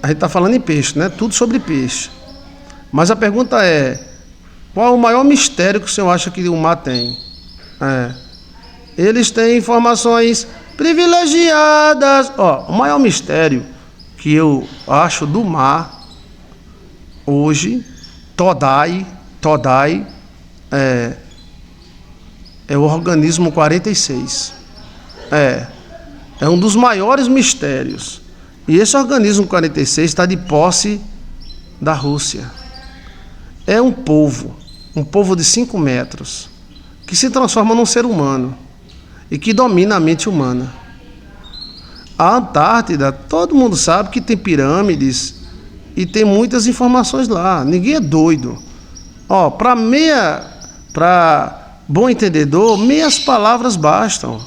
A gente está falando em peixe, né? Tudo sobre peixe. Mas a pergunta é: qual é o maior mistério que o senhor acha que o mar tem? Eles têm informações privilegiadas. O maior mistério que eu acho do mar hoje, Todai, é o organismo 46. É um dos maiores mistérios. E esse organismo 46 está de posse da Rússia. É um povo de 5 metros, que se transforma num ser humano e que domina a mente humana. A Antártida, todo mundo sabe que tem pirâmides e tem muitas informações lá. Ninguém é doido. Para bom entendedor, meias palavras bastam.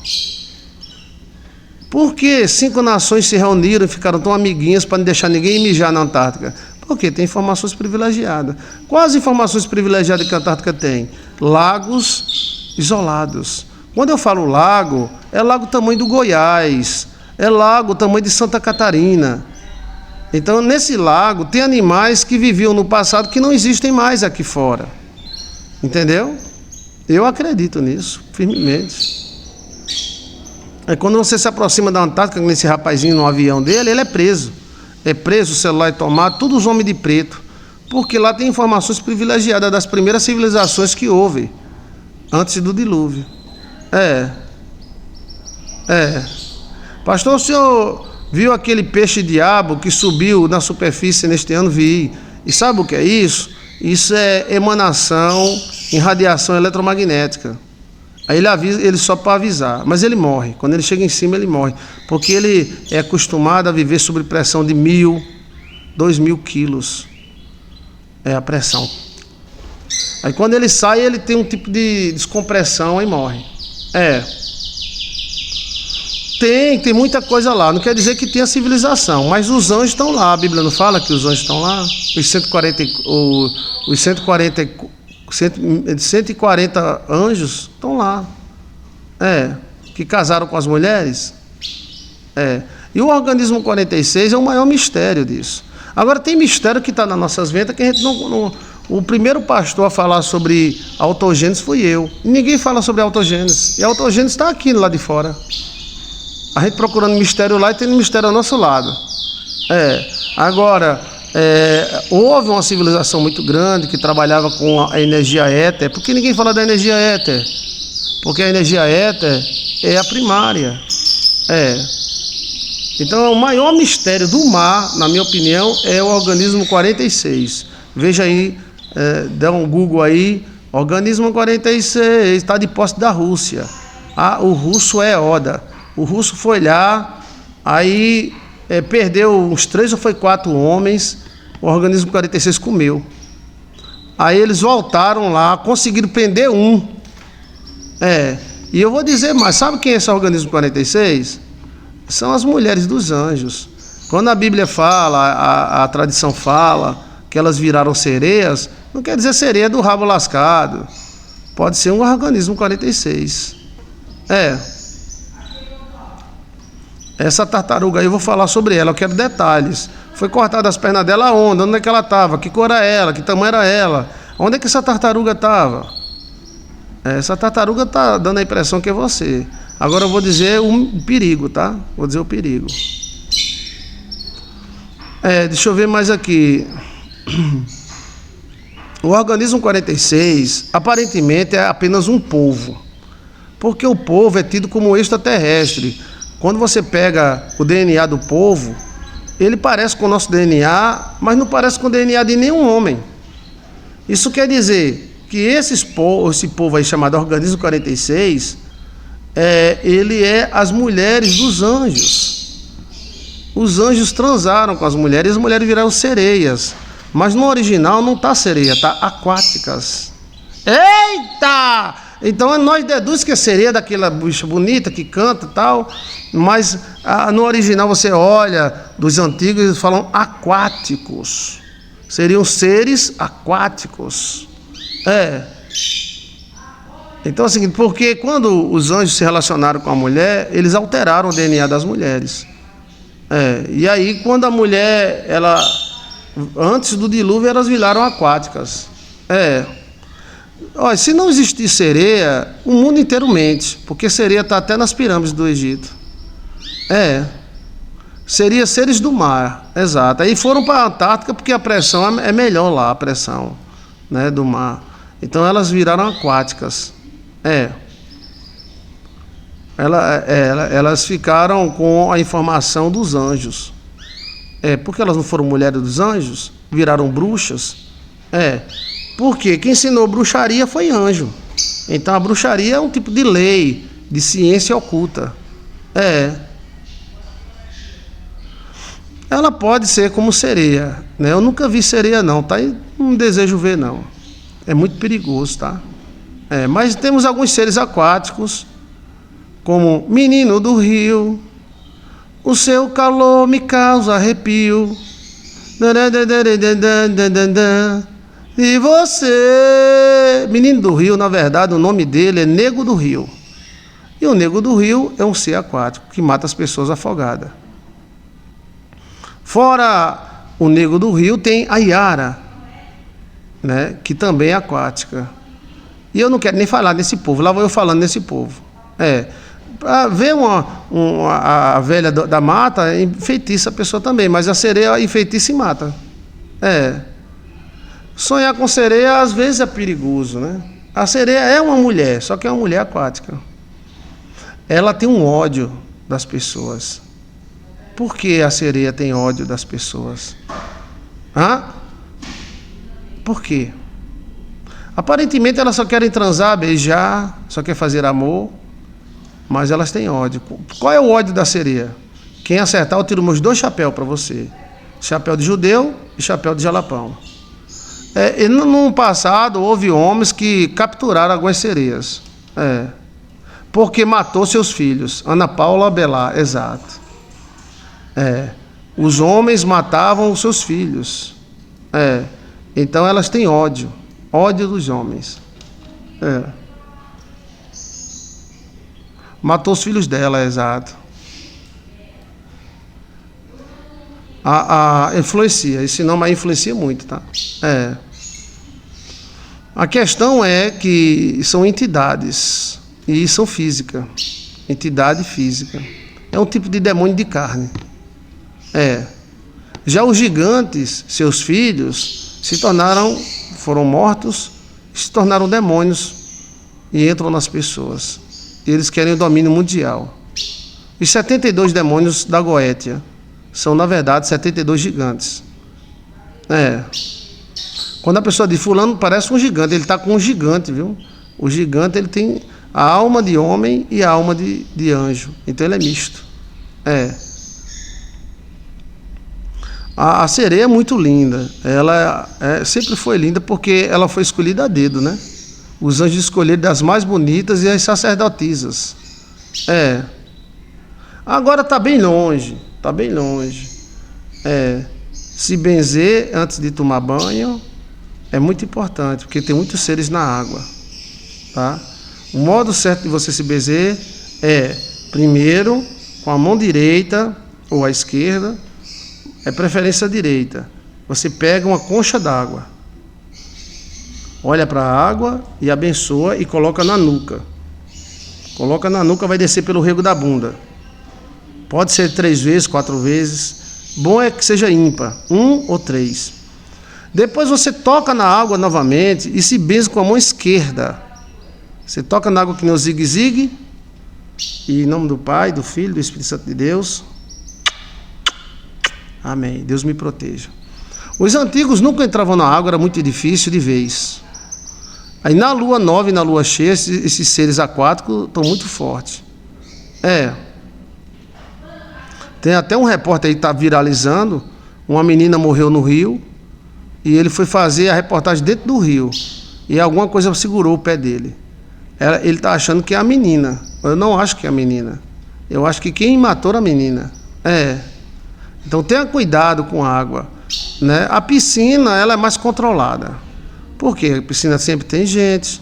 Por que 5 nações se reuniram e ficaram tão amiguinhas para não deixar ninguém mijar na Antártica? Porque tem informações privilegiadas. Quais informações privilegiadas que a Antártica tem? Lagos isolados. Quando eu falo lago, é lago tamanho do Goiás, é lago tamanho de Santa Catarina. Então, nesse lago, tem animais que viviam no passado que não existem mais aqui fora. Entendeu? Eu acredito nisso, firmemente. Quando você se aproxima da Antártica, com esse rapazinho no avião dele, ele é preso. É preso, o celular é tomado, todos os homens de preto. Porque lá tem informações privilegiadas das primeiras civilizações que houve, antes do dilúvio. Pastor, o senhor viu aquele peixe-diabo que subiu na superfície neste ano? Vi. E sabe o que é isso? Isso é emanação em radiação eletromagnética. Aí ele avisa, ele só para avisar, mas ele morre. Quando ele chega em cima, ele morre. Porque ele é acostumado a viver sob pressão de 1.000, 2.000 quilos. É a pressão. Aí quando ele sai, ele tem um tipo de descompressão e morre. Tem muita coisa lá. Não quer dizer que tenha civilização, mas os anjos estão lá. A Bíblia não fala que os anjos estão lá? Os 140 anjos estão lá. Que casaram com as mulheres. E o organismo 46 é o maior mistério disso. Agora tem mistério que está nas nossas ventas que a gente não. O primeiro pastor a falar sobre autogênese fui eu. E ninguém fala sobre autogênese. E a autogênese está aqui lá de fora. A gente procurando mistério lá e tem mistério ao nosso lado. Agora, houve uma civilização muito grande que trabalhava com a energia éter. Por que ninguém fala da energia éter? Porque a energia éter é a primária. Então, o maior mistério do mar, na minha opinião, é o organismo 46. Veja aí, dá um Google aí, organismo 46, está de posse da Rússia. O russo é Oda. O russo foi lá, aí perdeu uns 3 ou 4 homens, o organismo 46 comeu. Aí eles voltaram lá, conseguiram prender um. E eu vou dizer mais, sabe quem é esse organismo 46? São as mulheres dos anjos. Quando a Bíblia fala, a tradição fala que elas viraram sereias, não quer dizer sereia do rabo lascado. Pode ser um organismo 46. Essa tartaruga aí, eu vou falar sobre ela, eu quero detalhes. Foi cortada as pernas dela aonde? Onde é que ela estava? Que cor era ela? Que tamanho era ela? Onde é que essa tartaruga estava? Essa tartaruga está dando a impressão que é você. Agora eu vou dizer o perigo, tá? Vou dizer o perigo. Deixa eu ver mais aqui. O organismo 46, aparentemente, é apenas um polvo. Porque o polvo é tido como extraterrestre. Quando você pega o DNA do polvo, ele parece com o nosso DNA, mas não parece com o DNA de nenhum homem. Isso quer dizer que esse polvo aí chamado organismo 46, ele é as mulheres dos anjos. Os anjos transaram com as mulheres e as mulheres viraram sereias. Mas no original não está sereia, está aquáticas. Eita! Então nós deduz que é sereia daquela bicha bonita que canta e tal, mas no original você olha dos antigos, eles falam aquáticos. Seriam seres aquáticos. Então é o seguinte, porque quando os anjos se relacionaram com a mulher, eles alteraram o DNA das mulheres. E aí quando a mulher, antes do dilúvio, elas viraram aquáticas. Olha, se não existir sereia, o mundo inteiro mente, porque sereia está até nas pirâmides do Egito. Seria seres do mar, exato. Aí foram para a Antártica porque a pressão é melhor lá, a pressão, né, do mar. Então elas viraram aquáticas. Elas ficaram com a informação dos anjos. Porque elas não foram mulheres dos anjos? Viraram bruxas? Porque quem ensinou bruxaria foi anjo. Então a bruxaria é um tipo de lei, de ciência oculta. Ela pode ser como sereia, né? Eu nunca vi sereia não, tá? E não desejo ver não. É muito perigoso, tá? Mas temos alguns seres aquáticos, como menino do rio, o seu calor me causa arrepio. E você, menino do rio, na verdade o nome dele é Nego do Rio. E o Nego do Rio é um ser aquático que mata as pessoas afogadas. Fora o Nego do Rio tem a Yara, né, que também é aquática. E eu não quero nem falar desse povo, lá vou eu falando desse povo. Para ver a velha da mata, enfeitiça a pessoa também, mas a sereia enfeitiça e mata. Sonhar com sereia às vezes é perigoso, né? A sereia é uma mulher, só que é uma mulher aquática. Ela tem um ódio das pessoas. Por que a sereia tem ódio das pessoas? Por quê? Aparentemente elas só querem transar, beijar, só querem fazer amor, mas elas têm ódio. Qual é o ódio da sereia? Quem acertar, eu tiro meus 2 chapéus para você. Chapéu de judeu e chapéu de jalapão. No passado houve homens que capturaram algumas sereias. Porque matou seus filhos. Ana Paula Abelar, exato. Os homens matavam os seus filhos. Então elas têm ódio dos homens. Matou os filhos dela, exato. Influencia, esse nome aí influencia muito, tá? A questão é que são entidades e são física. Entidade física. É um tipo de demônio de carne. Já os gigantes, seus filhos, foram mortos, se tornaram demônios e entram nas pessoas. Eles querem o domínio mundial. Os 72 demônios da Goétia são, na verdade, 72 gigantes. Quando a pessoa diz fulano parece um gigante, ele está com um gigante, viu? O gigante ele tem a alma de homem e a alma de anjo. Então ele é misto. A sereia é muito linda. Ela sempre foi linda porque ela foi escolhida a dedo, né? Os anjos escolheram das mais bonitas e as sacerdotisas. Agora está bem longe. Está bem longe. Se benzer antes de tomar banho é muito importante, porque tem muitos seres na água. Tá? O modo certo de você se benzer é, primeiro, com a mão direita ou a esquerda, preferência direita. Você pega uma concha d'água, olha para a água e abençoa e coloca na nuca. Coloca na nuca, vai descer pelo rego da bunda. Pode ser 3 vezes, 4 vezes. Bom é que seja ímpar, 1 ou 3. Depois você toca na água novamente e se benze com a mão esquerda. Você toca na água que nem o zigue-zigue. E em nome do Pai, do Filho e do Espírito Santo de Deus. Amém. Deus me proteja. Os antigos nunca entravam na água, era muito difícil de vez. Aí na lua nova e na lua cheia, esses seres aquáticos estão muito fortes. Tem até um repórter aí que está viralizando. Uma menina morreu no rio e ele foi fazer a reportagem dentro do rio. E alguma coisa segurou o pé dele. Ele está achando que é a menina. Eu não acho que é a menina. Eu acho que quem matou a menina. Então tenha cuidado com a água, né? A piscina ela é mais controlada. Por quê? A piscina sempre tem gente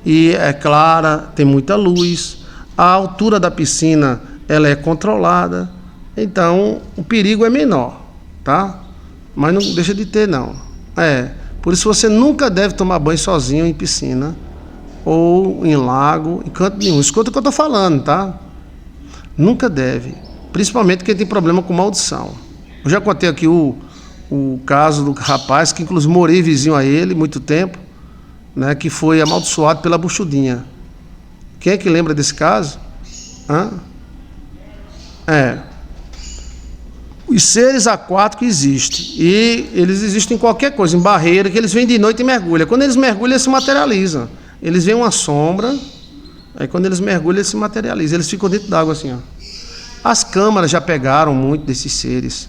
e é clara, tem muita luz. A altura da piscina ela é controlada, Então, o perigo é menor, tá? Mas não deixa de ter, não. Por isso você nunca deve tomar banho sozinho em piscina, ou em lago, em canto nenhum. Escuta o que eu tô falando, tá? Nunca deve. Principalmente quem tem problema com maldição. Eu já contei aqui o caso do rapaz, que inclusive morei vizinho a ele muito tempo, né, que foi amaldiçoado pela buchudinha. Quem é que lembra desse caso? Os seres aquáticos existem. E eles existem em qualquer coisa, em barreira, que eles vêm de noite e mergulham. Quando eles mergulham, eles se materializam. Eles veem uma sombra, aí quando eles mergulham, eles se materializam. Eles ficam dentro d'água assim, ó. As câmaras já pegaram muito desses seres.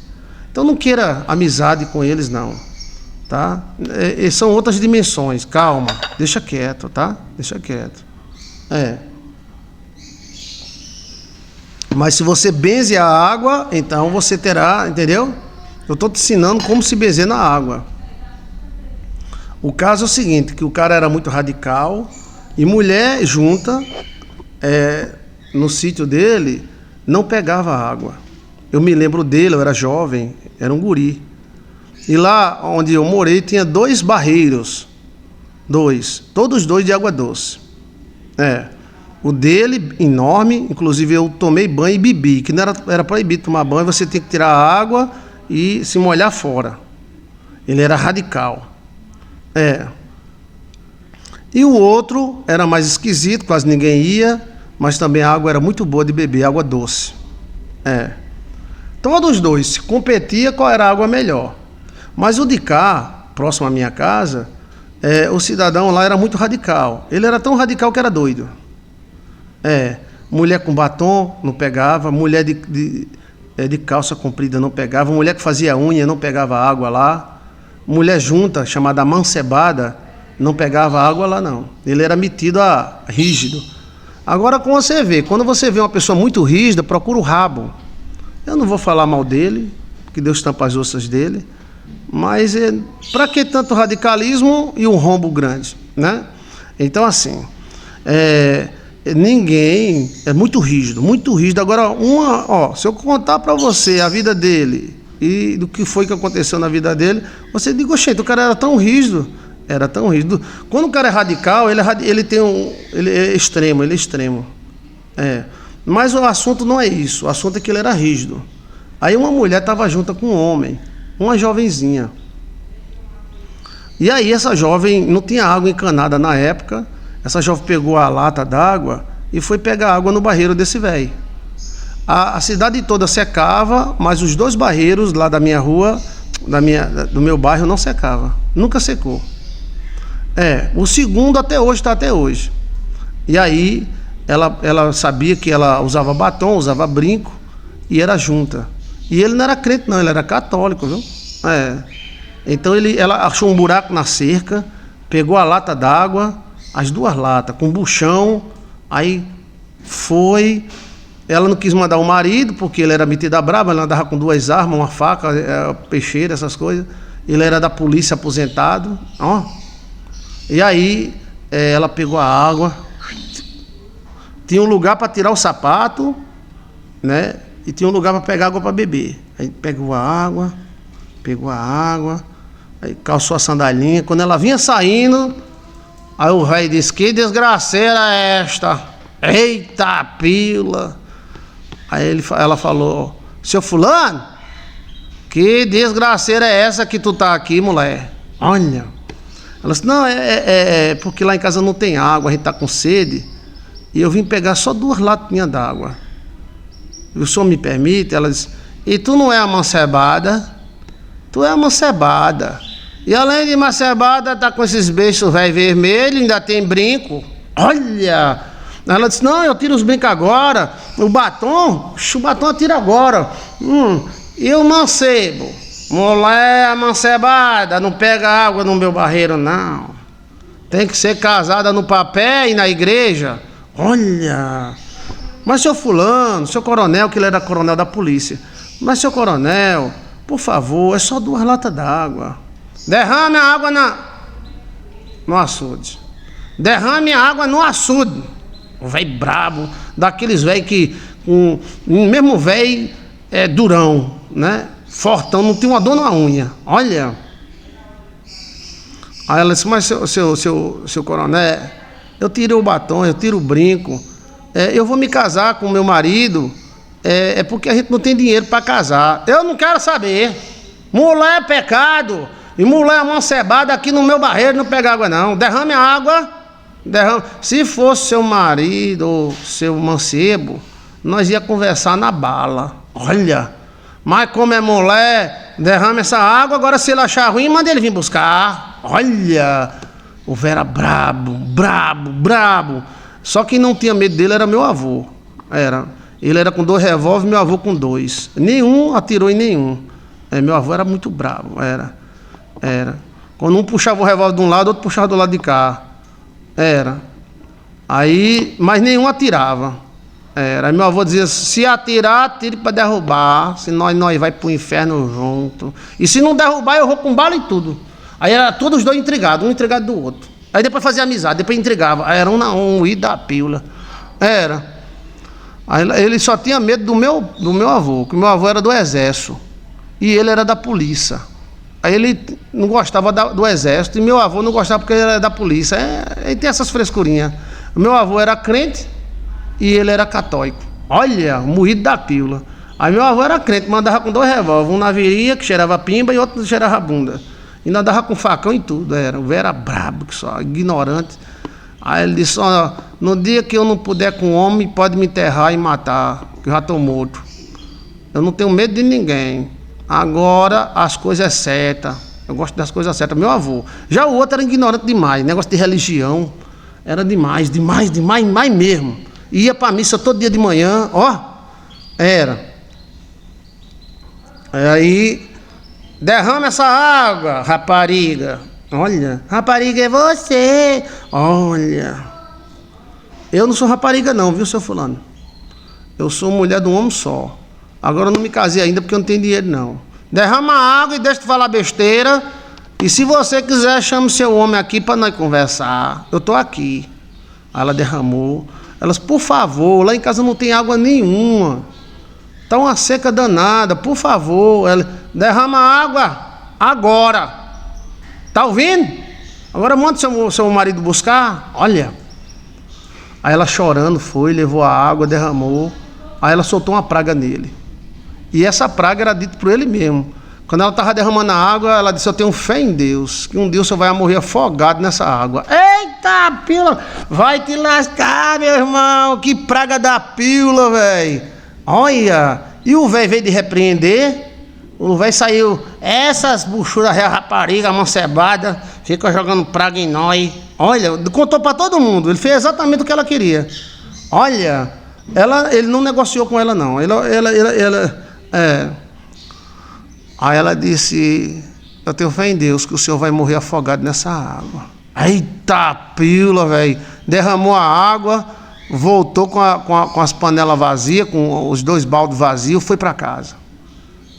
Então não queira amizade com eles, não. Tá? São outras dimensões. Calma, deixa quieto, tá? Deixa quieto. Mas se você benze a água, então você terá, entendeu? Eu estou te ensinando como se benzer na água. O caso é o seguinte, que o cara era muito radical e mulher junta no sítio dele não pegava água. Eu me lembro dele, eu era jovem, era um guri. E lá onde eu morei tinha 2 barreiros. Todos 2 de água doce. O dele, enorme, inclusive eu tomei banho e bebi, que não era proibido tomar banho, você tem que tirar a água e se molhar fora. Ele era radical. E o outro era mais esquisito, quase ninguém ia, mas também a água era muito boa de beber, água doce. Todos os 2 se competia qual era a água melhor. Mas o de cá, próximo à minha casa, o cidadão lá era muito radical. Ele era tão radical que era doido. Mulher com batom não pegava, mulher de calça comprida não pegava, mulher que fazia unha não pegava água lá, mulher junta, chamada amancebada, não pegava água lá não. Ele era metido a rígido. Agora, como você vê, quando você vê uma pessoa muito rígida, procura o rabo. Eu não vou falar mal dele, que Deus tampa as ossas dele, mas para que tanto radicalismo e um rombo grande, né? Então, assim, ninguém é muito rígido, muito rígido. Agora, se eu contar para você a vida dele e do que foi que aconteceu na vida dele, você diz, oxente, o cara era tão rígido. Quando o cara é radical, ele é extremo. Mas o assunto não é isso, o assunto é que ele era rígido. Aí uma mulher estava junto com um homem, uma jovenzinha. E aí essa jovem não tinha água encanada na época. Essa jovem pegou a lata d'água e foi pegar água no barreiro desse velho. A cidade toda secava, mas os 2 barreiros lá da minha rua, do meu bairro, não secava. Nunca secou. O segundo até hoje está até hoje. E aí ela sabia que ela usava batom, usava brinco e era junta. E ele não era crente não, ele era católico, viu? Então ela achou um buraco na cerca, pegou a lata d'água, as 2 latas, com buchão, aí foi. Ela não quis mandar o marido, porque ele era metido a braba, ela andava com 2 armas, uma faca, peixeira, essas coisas. Ele era da polícia aposentado, E aí ela pegou a água, tinha um lugar para tirar o sapato, né? E tinha um lugar para pegar água para beber. Aí pegou a água, aí calçou a sandalinha. Quando ela vinha saindo, aí o velho disse, que desgraceira é esta? Eita pila! Aí ela falou, seu fulano, que desgraceira é essa que tu tá aqui, mulher? Olha. Ela disse, não, porque lá em casa não tem água, a gente tá com sede, e eu vim pegar só 2 latinhas d'água. O senhor me permite? Ela disse, e tu não é amancebada? Tu é amancebada. E além de amancebada, tá com esses beijos velho vermelho, ainda tem brinco. Olha! Ela disse, não, eu tiro os brincos agora. O batom eu tiro agora. E o mancebo? Mulher amancebada, não pega água no meu barreiro, não. Tem que ser casada no papel e na igreja. Olha! Mas seu fulano, seu coronel, que ele era coronel da polícia. Mas seu coronel, por favor, é só 2 latas d'água. Derrame a água no açude. Derrame a água no açude. O velho brabo, daqueles velhos que, mesmo velho, durão, né? Fortão, não tinha uma dor na unha. Olha. Aí ela disse, mas seu coronel, eu tirei o batom, eu tiro o brinco, eu vou me casar com o meu marido, porque a gente não tem dinheiro para casar. Eu não quero saber. Mulher é pecado, e mulher amancebada aqui no meu barreiro não pega água não. Derrame a água, derrame. Se fosse seu marido ou seu mancebo, nós ia conversar na bala. Olha, mas como é mulher, derrame essa água, agora se ele achar ruim, manda ele vir buscar. Olha, o velho era brabo, brabo, brabo. Só quem não tinha medo dele era meu avô. Ele era com 2 revólveres, meu avô com 2. Nenhum atirou em nenhum. Meu avô era muito bravo, era. Quando um puxava o revólver de um lado, outro puxava do lado de cá. Aí, mas nenhum atirava. Aí meu avô dizia, se atirar, atire para derrubar, senão nós vai pro inferno junto. E se não derrubar, eu vou com bala e tudo. Aí era todos os dois intrigados, um intrigado do outro. Aí depois fazia amizade, depois intrigava. Aí era um e da pílula. Aí ele só tinha medo do meu avô, que o meu avô era do exército. E ele era da polícia. Aí ele não gostava do exército, e meu avô não gostava porque ele era da polícia. Aí tem essas frescurinhas. O meu avô era crente e ele era católico. Olha, moído da pílula. Aí meu avô era crente, mandava com 2 revólveres, um na virilha, que cheirava pimba, e outro que cheirava bunda. E andava com facão e tudo. O velho era brabo, que só, ignorante. Aí ele disse, no dia que eu não puder com homem, pode me enterrar e matar, que eu já estou morto. Eu não tenho medo de ninguém. Agora as coisas certas. Eu gosto das coisas certas. Meu avô. Já o outro era ignorante demais. Negócio de religião. Era demais mesmo. Ia pra missa todo dia de manhã. Aí, derrama essa água, rapariga. Olha, rapariga é você. Olha. Eu não sou rapariga não, viu, seu fulano? Eu sou mulher de um homem só. Agora eu não me casei ainda porque eu não tenho dinheiro não. Derrama a água e deixa de falar besteira. E se você quiser, chame seu homem aqui para nós conversar. Eu tô aqui. Aí ela derramou. Elas, por favor, lá em casa não tem água nenhuma. Tá uma seca danada, por favor. Ela, derrama a água agora. Tá ouvindo? Agora manda seu marido buscar. Olha. Aí ela chorando foi, levou a água, derramou. Aí ela soltou uma praga nele. E essa praga era dita por ele mesmo. Quando ela estava derramando a água, ela disse, eu tenho fé em Deus, que um dia você vai morrer afogado nessa água. Eita, pílula, vai te lascar, meu irmão, que praga da pílula, velho. Olha, e o velho veio de repreender, o velho saiu, essas buchuras rapariga, amancebada, fica jogando praga em nós. Olha, contou para todo mundo, ele fez exatamente o que ela queria. Olha, ele não negociou com ela não, Aí ela disse, eu tenho fé em Deus que o senhor vai morrer afogado nessa água. Eita, pílula, velho. Derramou a água, voltou com as panelas vazias, com os 2 baldes vazios, foi para casa.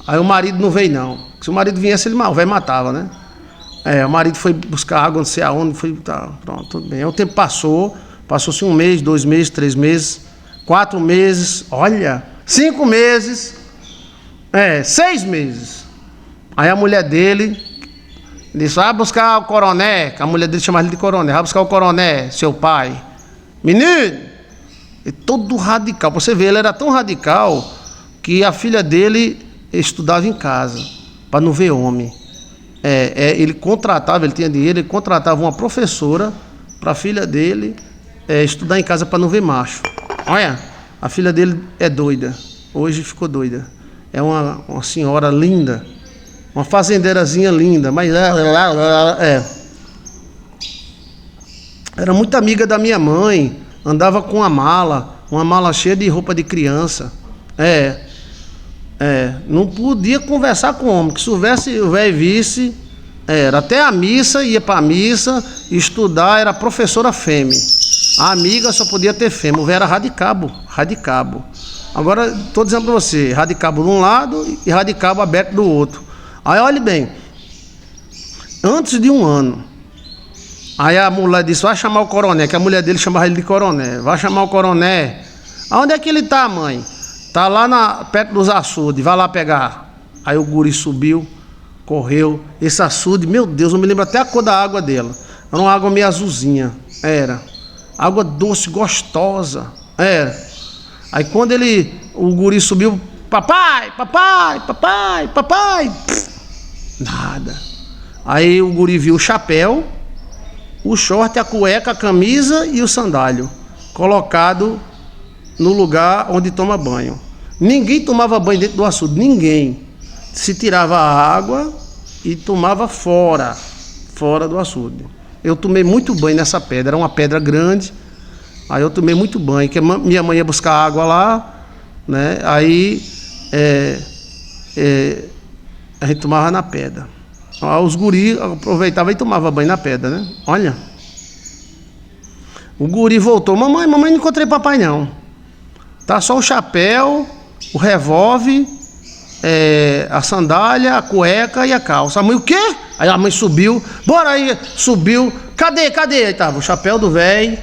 Aí o marido não veio não. Se o marido viesse, o velho matava, né? O marido foi buscar água, não sei aonde, pronto, tudo bem. Aí o tempo passou-se 1 mês, 2 meses, 3 meses, 4 meses, olha, 5 meses, 6 meses. Aí a mulher dele disse, vai buscar o coronel, que a mulher dele chamava ele de coronel, vai buscar o coronel, seu pai. Menino! E todo radical, pra você ver, ele era tão radical que a filha dele estudava em casa, para não ver homem. Ele contratava, ele tinha dinheiro, ele contratava uma professora para a filha dele estudar em casa para não ver macho. Olha, a filha dele é doida, hoje ficou doida. É uma senhora linda, uma fazendeirazinha linda, mas era muito amiga da minha mãe, andava com uma mala cheia de roupa de criança. Não podia conversar com o homem, que se o velho visse, até a missa, ia para a missa, estudar, era professora fêmea. A amiga só podia ter fêmea, o velho era radicabo. Agora, estou dizendo para você, radicabo de um lado e radicabo aberto do outro. Aí, olhe bem, antes de 1 ano, aí a mulher disse, vai chamar o coronel, que a mulher dele chamava ele de coronel. Vai chamar o coronel. Aonde é que ele está, mãe? Tá lá perto dos açudes, vai lá pegar. Aí o guri subiu, correu. Esse açude, meu Deus, eu me lembro até a cor da água dela. Era uma água meio azulzinha, era. Água doce, gostosa, era. Aí quando o guri subiu, papai, papai, papai, papai, nada. Aí o guri viu o chapéu, o short, a cueca, a camisa e o sandálio colocado no lugar onde toma banho. Ninguém tomava banho dentro do açude, ninguém. Se tirava a água e tomava fora do açude. Eu tomei muito banho nessa pedra, era uma pedra grande. Aí eu tomei muito banho, que minha mãe ia buscar água lá, né? Aí a gente tomava na pedra. Aí os guris aproveitavam e tomavam banho na pedra, né? Olha. O guri voltou, mamãe, não encontrei papai não. Tá só o chapéu, o revólver, a sandália, a cueca e a calça. A mãe, o quê? Aí a mãe subiu, bora aí, subiu. Cadê? Aí tava o chapéu do velho,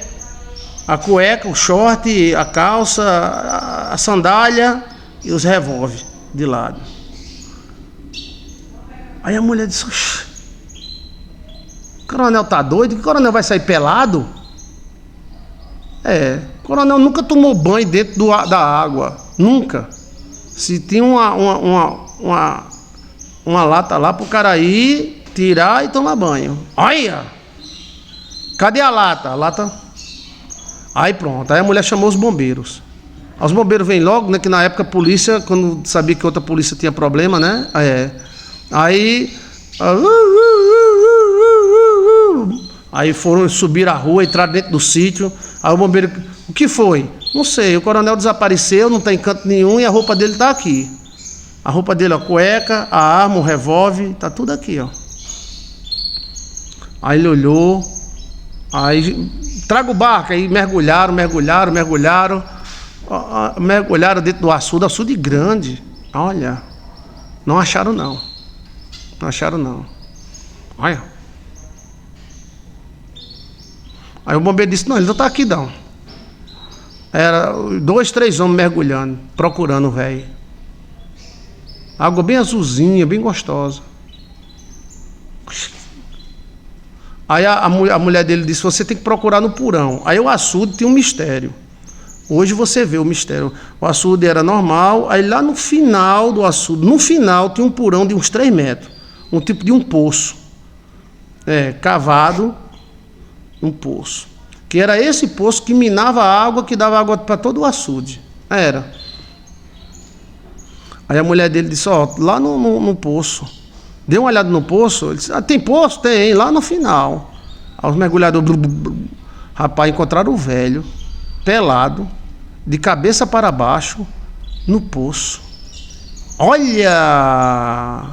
a cueca, o short, a calça, a sandália e os revólver de lado. Aí a mulher disse, oxi, o coronel tá doido? Que coronel vai sair pelado? O coronel nunca tomou banho dentro da água, nunca. Se tinha uma lata lá pro cara ir, tirar e tomar banho. Olha! Cadê a lata? A lata... Aí pronto, aí a mulher chamou os bombeiros. Os bombeiros vêm logo, né? Que na época a polícia, quando sabia que outra polícia tinha problema, né? Aí foram subir a rua, entrar dentro do sítio. Aí o bombeiro, o que foi? Não sei, o coronel desapareceu, não tem canto nenhum e a roupa dele tá aqui. A roupa dele, a cueca, a arma, o revólver, tá tudo aqui, ó. Aí ele olhou, aí traga o barco, aí mergulharam dentro do açude grande. Olha, não acharam não. Olha. Aí o bombeiro disse, não, ele não tá aqui não. Era 2, 3 homens mergulhando, procurando o velho. Água bem azulzinha, bem gostosa. Aí a mulher dele disse, você tem que procurar no porão. Aí o açude tinha um mistério. Hoje você vê o mistério. O açude era normal, aí lá no final do açude, no final tinha um porão de uns 3 metros. Um tipo de um poço. Cavado, um poço. Que era esse poço que minava a água, que dava água para todo o açude. Era. Aí a mulher dele disse, lá no poço. Deu uma olhada no poço, ele disse, tem poço? Tem, lá no final. Aí os mergulhadores, rapaz, encontraram o velho, pelado, de cabeça para baixo, no poço. Olha!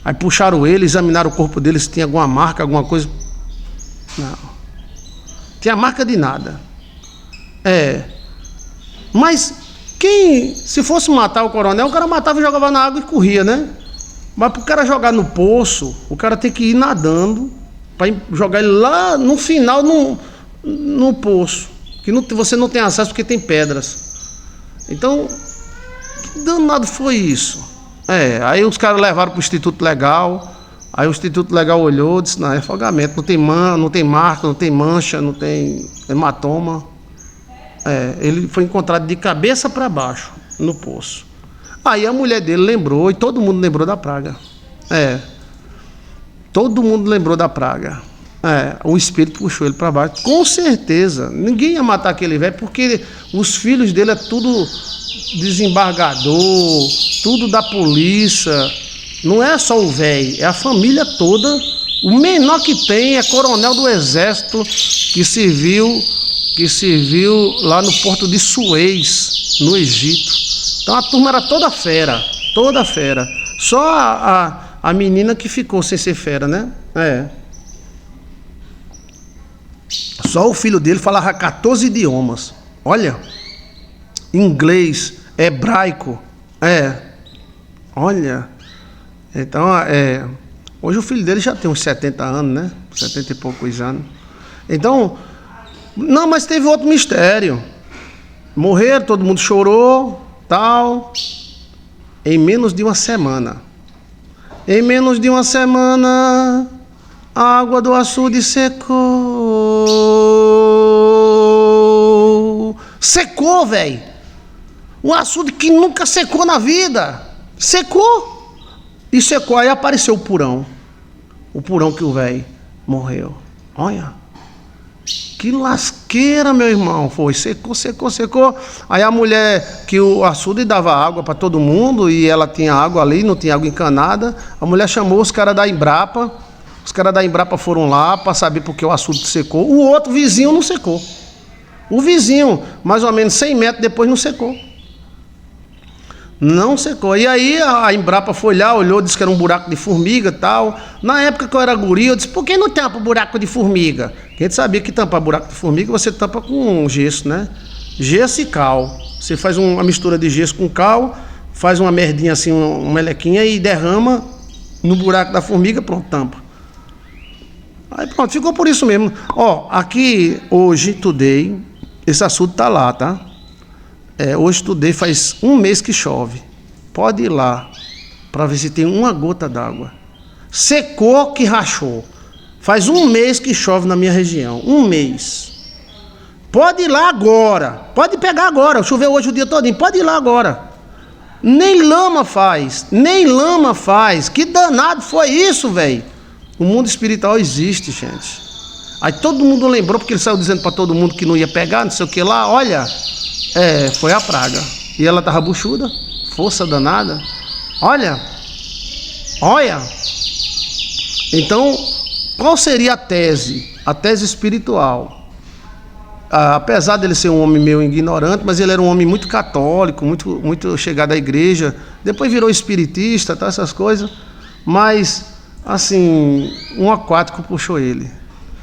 Aí puxaram ele, examinaram o corpo dele, se tinha alguma marca, alguma coisa. Não. Tinha marca de nada. Mas se fosse matar o coronel, o cara matava e jogava na água e corria, né? Mas para o cara jogar no poço, o cara tem que ir nadando para jogar ele lá no final no poço. Que você não tem acesso porque tem pedras. Então, que danado foi isso? Aí os caras levaram para o Instituto Legal. Aí o Instituto Legal olhou e disse, não, é afogamento, não tem marca, não tem mancha, não tem hematoma. Ele foi encontrado de cabeça para baixo no poço. Aí a mulher dele lembrou, e todo mundo lembrou da praga. Todo mundo lembrou da praga. O espírito puxou ele para baixo. Com certeza, ninguém ia matar aquele velho, porque os filhos dele é tudo desembargador, tudo da polícia. Não é só o velho, é a família toda. O menor que tem é coronel do exército que serviu lá no porto de Suez, no Egito. Então a turma era toda fera. Só a menina que ficou sem ser fera, né? Só o filho dele falava 14 idiomas. Olha, inglês, hebraico. Olha. Então, hoje o filho dele já tem uns 70 anos, né? 70 e poucos anos. Então, Não, mas teve outro mistério. Morreram, todo mundo chorou, tal. Em menos de uma semana. Em menos de uma semana, a água do açude secou. Secou, velho. Um açude que nunca secou na vida. Secou. E secou, aí apareceu o purão. O purão que o velho morreu. Olha. Que lasqueira, meu irmão. Foi, secou, secou, secou. Aí a mulher que o açude dava água para todo mundo e ela tinha água ali, não tinha água encanada. A mulher chamou os caras da Embrapa. Os caras da Embrapa foram lá para saber por que o açude secou. O outro vizinho não secou. O vizinho, mais ou menos 100 metros depois, não secou. Não secou. E aí a Embrapa foi lá, olhou, disse que era um buraco de formiga e tal. Na época que eu era guri, eu disse, por que não tampa buraco de formiga? Porque a gente sabia que tampar buraco de formiga, você tampa com gesso, né? Gesso e cal. Você faz uma mistura de gesso com cal, faz uma merdinha assim, uma melequinha e derrama no buraco da formiga, pronto, tampa. Aí pronto, ficou por isso mesmo. Ó, aqui hoje, today, esse açude tá lá, tá? Hoje today faz um mês que chove. Pode ir lá para ver se tem uma gota d'água. Secou que rachou. Faz um mês que chove na minha região. Um mês. Pode ir lá agora. Pode pegar agora. Choveu hoje o dia todinho. Pode ir lá agora. Nem lama faz. Nem lama faz. Que danado foi isso, velho? O mundo espiritual existe, gente. Aí todo mundo lembrou, porque ele saiu dizendo para todo mundo que não ia pegar, não sei o que lá. Olha... foi a praga. E ela tava buchuda, força danada. Olha. Então, qual seria a tese? A tese espiritual. Apesar dele ser um homem meio ignorante, mas ele era um homem muito católico, muito chegado à igreja. Depois virou espiritista, tá, essas coisas. Mas, assim, um aquático puxou ele.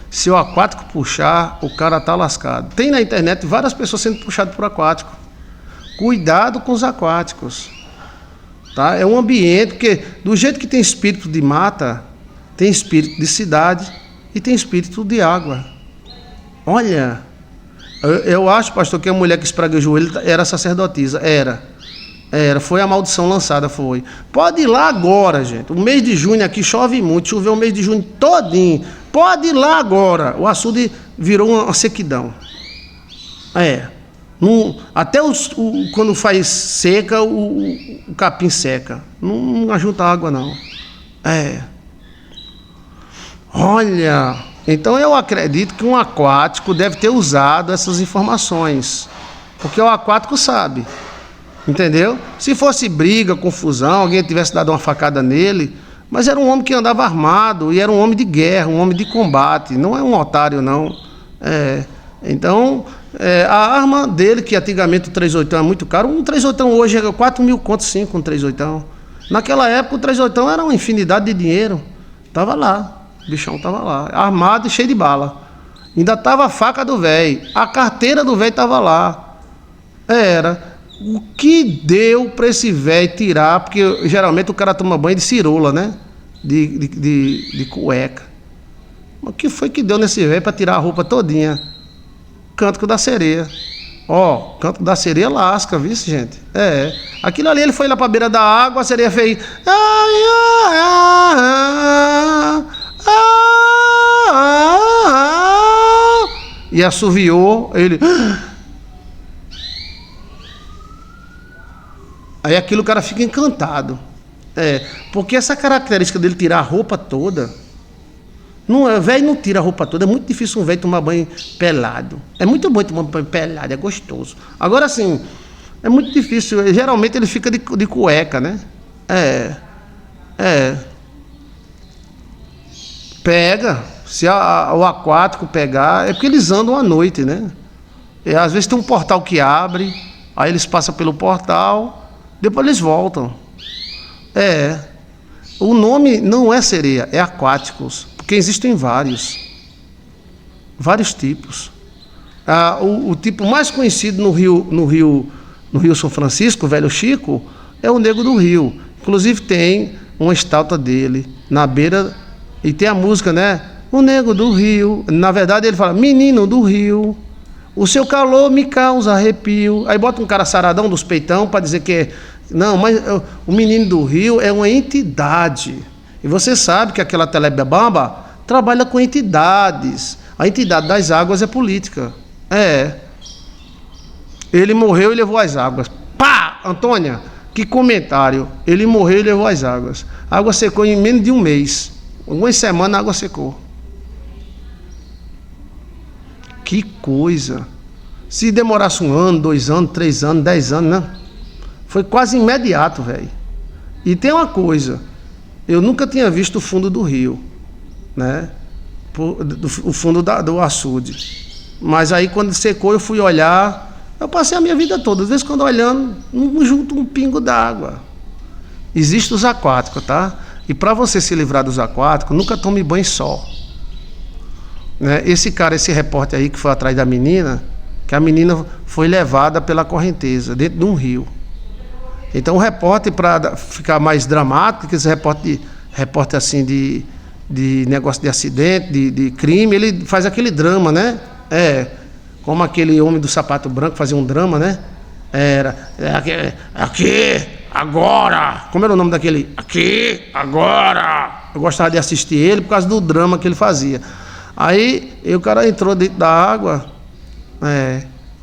Se o aquático puxar, o cara tá lascado. Tem na internet várias pessoas sendo puxadas por aquático. Cuidado com os aquáticos. Tá? É um ambiente, porque do jeito que tem espírito de mata, tem espírito de cidade e tem espírito de água. Olha, eu acho, pastor, que a mulher que espraguejou ele era sacerdotisa. Foi a maldição lançada, foi. Pode ir lá agora, gente. O mês de junho aqui chove muito, choveu o mês de junho todinho. Pode ir lá agora. O açude virou uma sequidão. Até quando faz seca, o capim seca. Não ajunta água, não. Olha, então eu acredito que um aquático deve ter usado essas informações. Porque o aquático sabe. Entendeu? Se fosse briga, confusão, alguém tivesse dado uma facada nele, mas era um homem que andava armado e era um homem de guerra, um homem de combate, não é um otário, não. Então, a arma dele, que antigamente o 38 é muito caro, um 38 hoje é 4 mil contos, 5, um 38. Naquela época o 38 era uma infinidade de dinheiro. Tava lá, o bichão tava lá, armado e cheio de bala. Ainda tava a faca do velho, a carteira do velho tava lá. O que deu para esse velho tirar, porque geralmente o cara toma banho de cirola, né? De cueca. O que foi que deu nesse velho para tirar a roupa todinha? Cântico da Sereia. Cântico da Sereia lasca, viu, gente? Aquilo ali, ele foi lá para a beira da água, a sereia fez... E assoviou, ele... Aí aquilo o cara fica encantado. Porque essa característica dele tirar a roupa toda, o velho não tira a roupa toda, é muito difícil um velho tomar banho pelado. É muito bom tomar banho pelado, é gostoso. Agora assim, é muito difícil, geralmente ele fica de cueca, né? Pega, se o aquático pegar, é porque eles andam à noite, né? Às vezes tem um portal que abre, aí eles passam pelo portal... Depois eles voltam. O nome não é sereia, é aquáticos, porque existem vários tipos. O tipo mais conhecido no Rio São Francisco, o Velho Chico, é o Nego do Rio. Inclusive tem uma estátua dele na beira, e tem a música, né? o nego do rio. Na verdade, ele fala, menino do rio, o seu calor me causa arrepio. Aí bota um cara saradão dos peitão para dizer que é... Não, mas o menino do rio é uma entidade. E você sabe que aquela telebamba trabalha com entidades. A entidade das águas é política. Ele morreu e levou as águas. Pá! Antônia, que comentário. Ele morreu e levou as águas. A água secou em menos de um mês. Uma semana a água secou. Que coisa. Se demorasse 1 ano, 2 anos, 3 anos, 10 anos, né? Foi quase imediato, velho. E tem uma coisa. Eu nunca tinha visto o fundo do rio, né? O fundo do açude. Mas aí quando secou eu fui olhar. Eu passei a minha vida toda, às vezes quando olhando, não junto um pingo d'água. Existem os aquáticos, tá? E para você se livrar dos aquáticos, nunca tome banho só. Né? Esse repórter aí que foi atrás da menina, que a menina foi levada pela correnteza, dentro de um rio. Então o repórter, para ficar mais dramático, que esse repórter assim de negócio de acidente, de crime, ele faz aquele drama, né? Como aquele homem do sapato branco fazia um drama, né? Aqui, agora. Como era o nome daquele? Aqui, agora. Eu gostava de assistir ele por causa do drama que ele fazia. Aí o cara entrou dentro da água.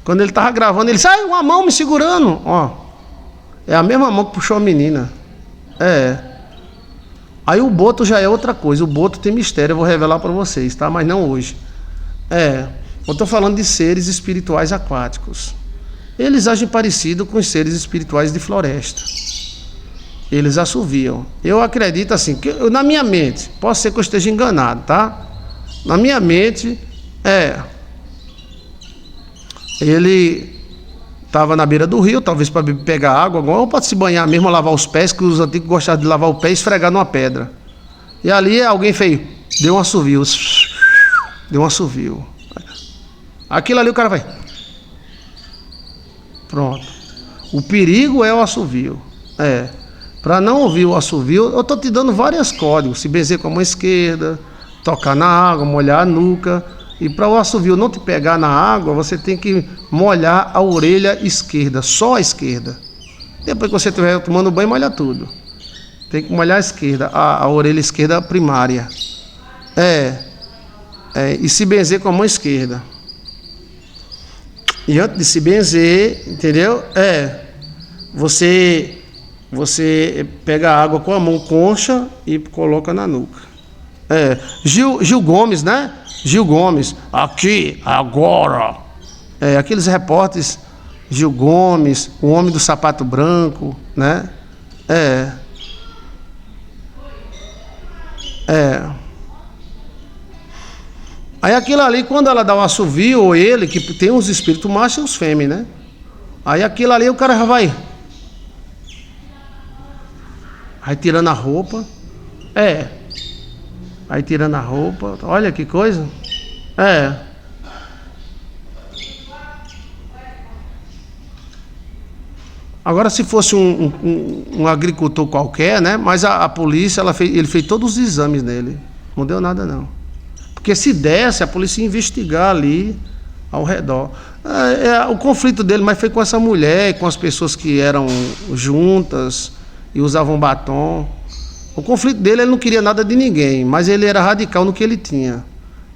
Quando ele tava gravando, ele saiu uma mão me segurando. Ó, é a mesma mão que puxou a menina. Aí o boto já é outra coisa. O boto tem mistério, eu vou revelar para vocês, tá? Mas não hoje. Eu estou falando de seres espirituais aquáticos. Eles agem parecido com os seres espirituais de floresta. Eles assoviam. Eu acredito assim, na minha mente, posso ser que eu esteja enganado, tá? Na minha mente, ele estava na beira do rio, talvez para pegar água, ou para se banhar mesmo, lavar os pés, que os antigos gostavam de lavar o pé e esfregar numa pedra. E ali alguém fez, deu um assovio. Deu um assovio. Aquilo ali o cara vai. Pronto. O perigo é o assovio. Para não ouvir o assovio, eu estou te dando vários códigos. Se benzer com a mão esquerda, tocar na água, molhar a nuca. E para o assovio não te pegar na água, você tem que molhar a orelha esquerda, só a esquerda. Depois que você estiver tomando banho, molha tudo. Tem que molhar a esquerda, a orelha esquerda primária. E se benzer com a mão esquerda. E antes de se benzer, entendeu? Você pega a água com a mão concha e coloca na nuca. Gil Gomes, né? Gil Gomes, aqui, agora. Aqueles repórteres, Gil Gomes, o homem do sapato branco, né? Aí aquilo ali, quando ela dá um assovio, ou ele, que tem os espíritos machos e os fêmeas, né? Aí aquilo ali o cara já vai tirando a roupa. Aí tirando a roupa. Olha que coisa. Agora se fosse um agricultor qualquer, né? Mas a polícia, ele fez todos os exames nele. Não deu nada não. Porque se desse, a polícia ia investigar ali ao redor. O conflito dele mais foi com essa mulher e com as pessoas que eram juntas e usavam batom. O conflito dele, ele não queria nada de ninguém, mas ele era radical no que ele tinha.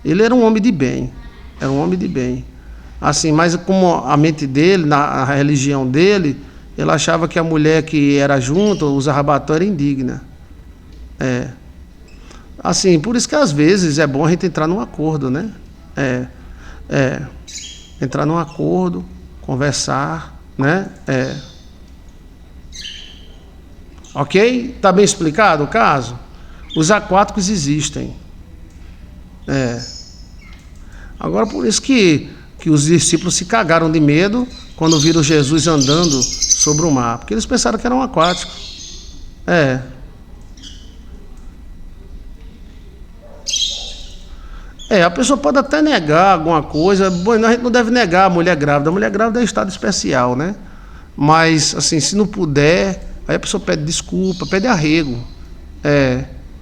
Ele era um homem de bem. Era um homem de bem. Assim, mas como a mente dele, na religião dele, ele achava que a mulher que era junto, usava batom, era indigna. Assim, por isso que às vezes é bom a gente entrar num acordo, né? Entrar num acordo, conversar, né? Ok? Está bem explicado o caso? Os aquáticos existem. Agora, por isso que os discípulos se cagaram de medo quando viram Jesus andando sobre o mar, porque eles pensaram que era um aquático. A pessoa pode até negar alguma coisa. Bom, a gente não deve negar a mulher grávida. A mulher grávida é estado especial, né? Mas, assim, se não puder, aí a pessoa pede desculpa, pede arrego.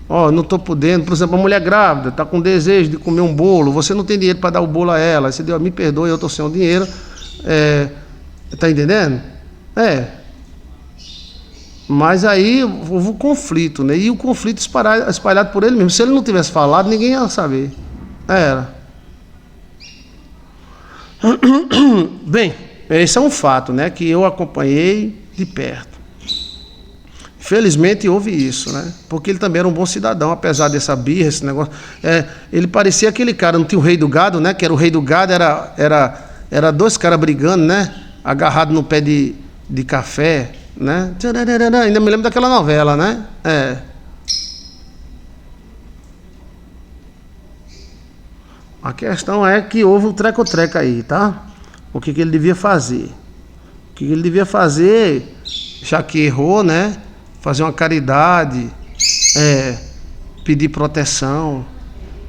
Ó, não estou podendo, por exemplo, a mulher grávida está com desejo de comer um bolo, você não tem dinheiro para dar o bolo a ela, você diz, me perdoe, eu estou sem o dinheiro, tá entendendo? Mas aí houve o conflito, né? E o conflito espalhado por ele mesmo. Se ele não tivesse falado, ninguém ia saber. Era. Bem, esse é um fato, né? Que eu acompanhei de perto. Felizmente houve isso, né? Porque ele também era um bom cidadão, apesar dessa birra, esse negócio. Ele parecia aquele cara, não tinha o rei do gado, né? Que era o rei do gado, era dois caras brigando, né? Agarrado no pé de café, né? Ainda me lembro daquela novela, né? A questão é que houve um treco-treco aí, tá? O que ele devia fazer? O que ele devia fazer, já que errou, né? Fazer uma caridade, pedir proteção.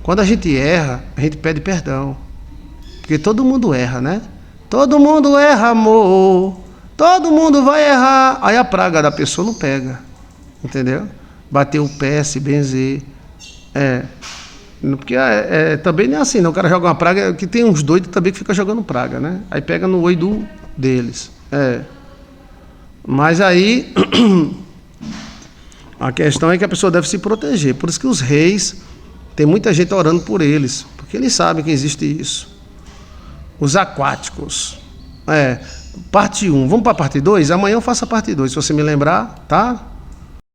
Quando a gente erra, a gente pede perdão. Porque todo mundo erra, né? Todo mundo erra, amor. Todo mundo vai errar. Aí a praga da pessoa não pega. Entendeu? Bater o pé, se benzer. Porque também não é assim, não. O cara joga uma praga, que tem uns doidos também que ficam jogando praga, né? Aí pega no olho deles. Mas aí a questão é que a pessoa deve se proteger. Por isso que os reis, tem muita gente orando por eles, porque eles sabem que existe isso. Os aquáticos. Parte 1. Vamos para a parte 2? Amanhã eu faço a parte 2, se você me lembrar, tá?